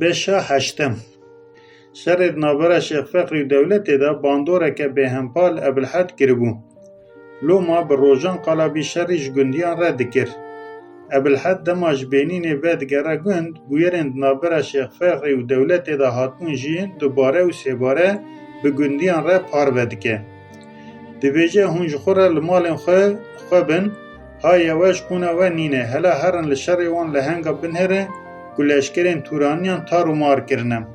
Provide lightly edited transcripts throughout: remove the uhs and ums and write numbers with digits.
بشا هشتم شرد نابرا شیخ فخری دولت دا باندوره که به همپال ابلحد کربو. لو ما بر روژان قلابی شریش گندیان رد کر. ابلحد دماج بینین وید گره گند بویرند نابرا شیخ فخری و دولت دا هاتون جین دوباره و سیباره به گندیان را پار ودکه. دویجه هنج خوره لمالن خواه بن های یواش کونه و نینه هلا هرن لشری وان لهنگا بنهره گلشکرین تورانیان تارو مار کرنم.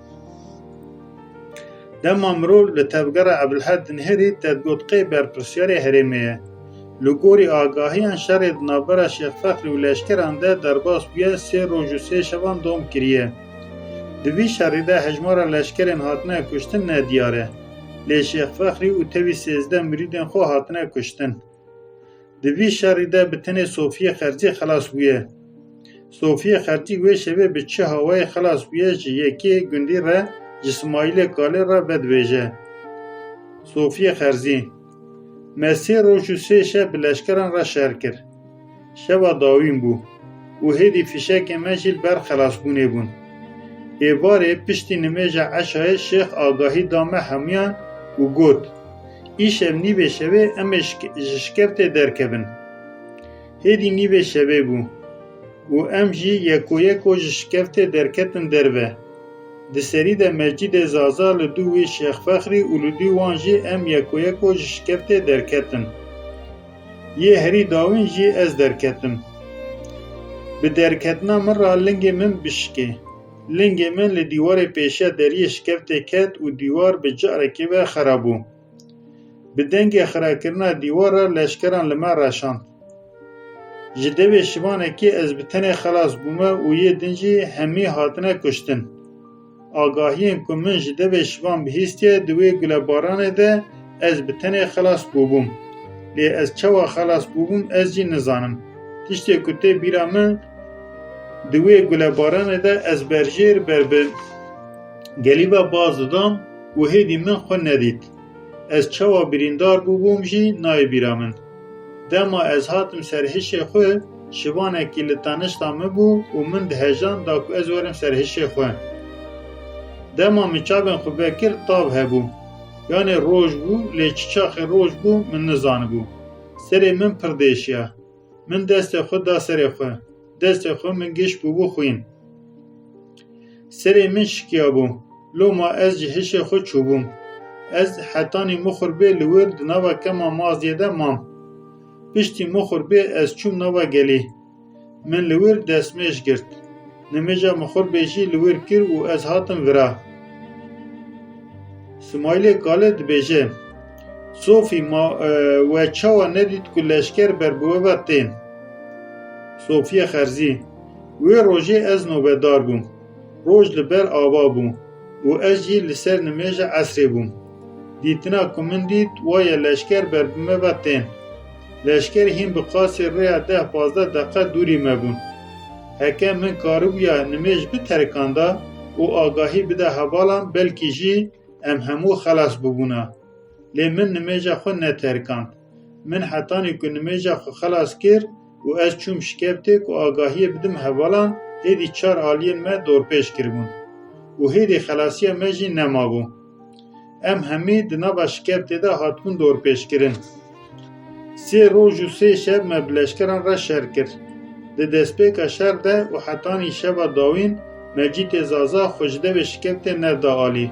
دم امرو لتبگر ابلحد نهری تدگوتقی برپرسیار هرمیه. لگوری آگاهیان شرد نابرا شیخ فخری و لشکران ده درباس بیه 3 روز و 3 شبان دوم کریه. دوی شریده هجمارا لشکرین هاتنه کشتن ندیاره. لی شیخ فخری و توی 13 مریدین خو هاتنه کشتن. دوی شریده بتنه صوفی خرجی خلاص بیه. صوفی خرجی وی شبه به چه هوای خلاص بیه جه یکی گندی را جسمایل کالی را بدویجه. صوفی خرجی مسی روش و 3 شب لشکران را شهر کر. شب داوین بو. و هیدی فشک مجیل بر خلاص بونه بون. ایواره پشتی نمیجه عشای شیخ آگاهی دامه همیان و گوت. ای شب نیوه شبه امش شکفت درکبن. هیدی نیوه شبه بو. و ام جی یکو شکفت درکتن دروه. دسری ده مسجد زازا لدوی شیخ فخری و لدوی وانجی ام یکو شکفت درکتن. یه هری داوین جی از درکتم. به درکتنا من را لنگ من بشکی. لنگ من لدیوار پیشه دری شکفت کت و دیوار به جارکی و خرابو. به دنگ خراکرنا دیوار را لشکران لما راشان. جدوی شبانه که از بتنه خلاص بومه و یه دنجی همی هاتنه کشتن. آگاهین که من جدوی شبان بهیستیه دوی گلبارانه ده از بتنه خلاص بوبوم. لی از چوا خلاص بوبوم از جی نزانم. تشتی کته بیرا من دوی گلبارانه ده از برجیر بربر گلیبا باز دادم و هیدی من خود ندید. از چوا بریندار بوبوم جی نای بیرا من. دما از هاتم سرهش خو شبانه که لطانشتامه بو و من دهجان دا که از ورم سرهش خو. دما مچابن خو بکر تاب هبو. یعنی روش بو لیچچاخ روش بو من نزان بو. سری من پردیشیا. من دست خود دا سری خو. دست خو من گش بو خوین. سری من شکیا بو. لو ما از جهش خود چوبوم. از حتانی مخور به لور دناوا کما مازیده مام. پشتی مخور به از چوم نوا گلی. من لور دستمش گرد. نمیجا مخور بیجی لور کر و از هاتم ورا. سمایلی کاله دبیجه. صوفی ما و چاوا ندید که لشکر بر بوه بطین. صوفی خرزی. وی روژه از نوبدار بوم. روژ لبر آوا بوم. و از جی لسر نمیجا عصری بوم. دیتنا کمن دید وای لشکر بر بومه بطین. لشکر هیم بقاسی ریا 10-15 دقیقه دوری مبون. هکه من کاروبیا نمیج بترکانده و آگاهی بده حوالان بلکی جی ام همو خلاص ببونه. لی من نمیجا خود نترکاند. من حتانی که نمیجا خود خلاص کرد و از چوم شکفته که آگاهی بدم حوالان هیدی 4 آلین ما دور پیش کربون. و هیدی خلاصی ما جی نمابون. ام همی دنابا شکفته ده هاتون دور پیش کرن. 3 روز و 3 شب مبلشکران را شهر کرد. ده دستپیک شهر ده و حتانی شب داوین مجید زازا خوشده و شکفت نرده آلی.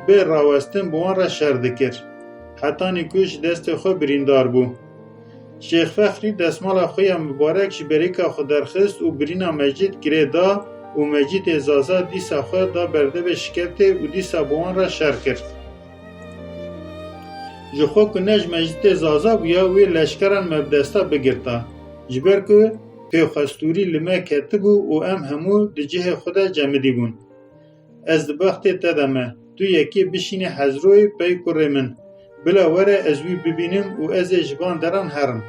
به راوستن بوان را شهر دکر. حتانی کش دست خو بریندار بو. شیخ فخری دستمال خوی مبارک شبریکا خود درخست و برینا مجید گره دا و مجید زازا دیسا خو دا برده و شکفت و دیسا بوان را شهر کرد. جخو کنج مجید زازا بیا وی لشکران مبدستا بگرتا. جبر که پیوخستوری لما کتبو و ام همو دجه خدا جمدی بون. از دبخت تدمه تو یکی بشینی حضروی پی کره من. بلا وره از وی ببینم و از جبان دران هرم.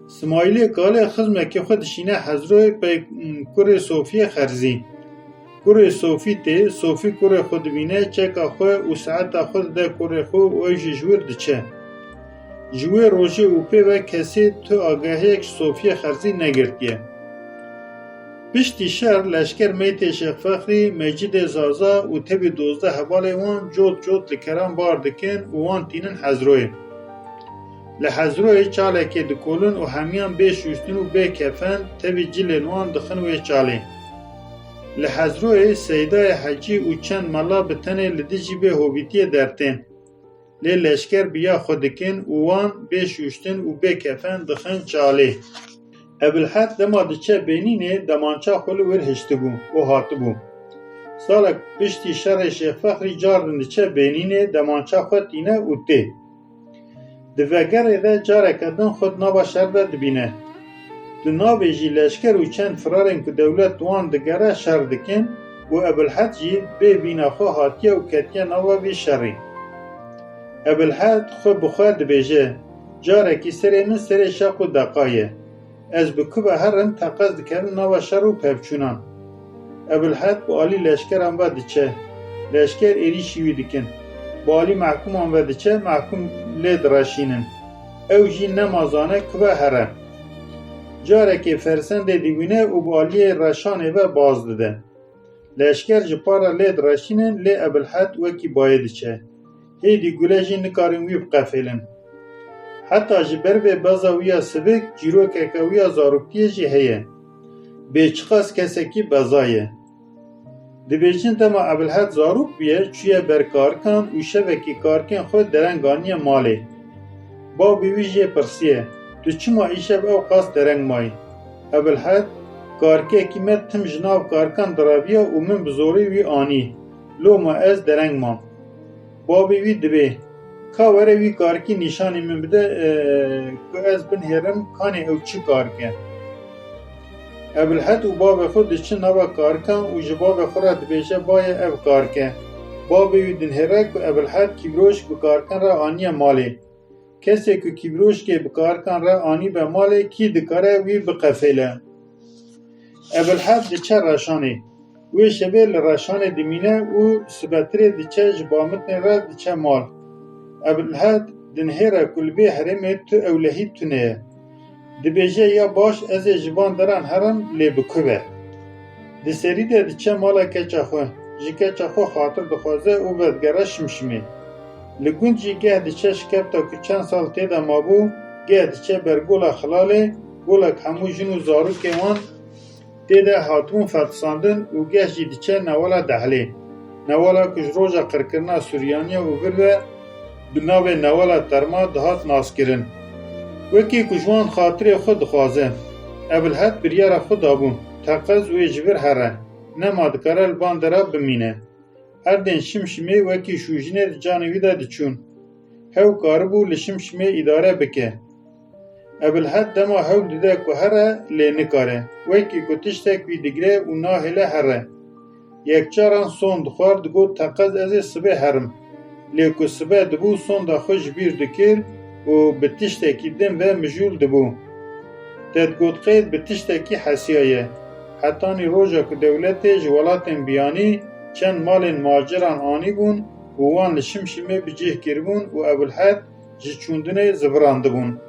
سمایلی کاله خزمه که خود شینه حضروی پی کره صوفی خرزی. کره صوفی ته صوفی کره خود بینه چکا خواه و ساعتا خود ده کره خواه و ایش جور دچه. جوه روژه و پی و کسی تو آگاهی که صوفی خرزی نگرتیه. پشتی شهر لشکر میت شیخ فخری مجید زازا و تبی 12 هواله وان جوت لکران بار دکن و وان تینن حزروی. لحزروی چاله که دکولن و همیان بی شوستن و بی کفن تبی جلن وان دخن وی چاله. لحزروی سیدای حجی و چند ملا بتنه لدیجی به هوبیتی درتن. لی لشکر بیا خودکن و وان بی شوستن و بی کفن دخن چاله. ابوالحد دما دچه بینینه دمانچا خلو ور هشته بو و هاته بو. سالک پشتی شر شیخ فخری جاردن دچه بینینه دمانچا خود اینه و ته. دوگره ده جاره کدن خود نابا شر ده دبینه. دو نابه جی لشکر و چند فرارن که دولت دوان دگره شر دکن و ابوالحد جی بی بینا خو هاتیه و کتیه نابا بی شری. ابوالحد خو بخواه دبیجه جاره کی سره من سره شاق و دقایه. از بکوبه هرم تقاز دکرن نوا شر و پفچونان. ابوالحد با آلی لشکر هم ودچه. لشکر ایری شیوی دکن. با آلی محکوم هم ودچه محکوم لید راشینن. او جی نمازانه کوبه هرم. جاره که فرسند دیوینه و با آلی راشانه و باز دده. لشکر جپارا لید راشینن لی ابوالحد وکی بایدچه. هیدی گوله جی نکارن وی بقفلن. حتی جبر به بازاویا سبک جیرو ککاویا زاروکتیه جی هیه. بیچخاس کسکی بازایه. دبیجین دما ابوالحد زاروک بیه چویه برکارکان و شبکی کارکن خود درنگانی مالی. با بیویجی پرسیه. تو چما ایشب او قاس درنگ مای؟ ابوالحد کارکه کیمت تم جناب کارکان درابیا و من بزوری وی آنی. لو ما از درنگ مام. با بیوی دبی. که وره وی کارکی نشانی من بده که از بن هرم کانی او چی کارکه. ابوالحد و باب خود دچه نوا کارکان و جباب خود را دبیشه بای او کارکه. باب وی دن هره که ابوالحد کبروش بکارکان را آنی مالی. کسی که کبروش که بکارکان را آنی به مالی کی دکاره وی بقفله. ابوالحد دچه راشانی. وی شبه لراشان دمینه و سبتره دچه جبامتن را دچه مال. ابوالحد دنهره کلبه حرمه تو اولهی تونه. دبیجه یا باش از جبان دران هرم لی بکوبه. دسری ده دچه مالا کچه خو. جی کچه خو خاطر دخوازه و بدگره شمشمی. لگون جی گه دچه شکب تا که چند سال تیده مابو گه دچه برگولا خلاله گولک همو جنو زارو که وان تیده هاتون فتساندن و گه جی دچه نوالا دهلی. نوالا کش روژا قرکرنا سوریانیا و گرده بناوی نوالا ترما دهات ناس کرن. وکی کجوان خاطر خود خوازه. ابوالحد بریار خود آبون. تقز و اجبر هره. نما دکاره البان دراب بمینه. هر دین شمشمی وکی شوجینه جانوی دا دچون. هاو کاربو لشمشمی اداره بکه. ابوالحد دما هاو دیده که هره لی نکاره. وکی کتشتک وی دگره و ناهله هره. یک چاران سون دخوارد گو تقز از سبه هرم. لیکو سبه دبو سون دا خوش بیر دکر و بتشتکی دم و مجول دبو. تد گود قید بتشتکی حسیایه. حتانی روژا که دولت جوالاتن بیانی چند مالن ماجران آنی بون و وان لشمشمه بجه کربون و ابوالحد جی چوندنه زبرانده بون.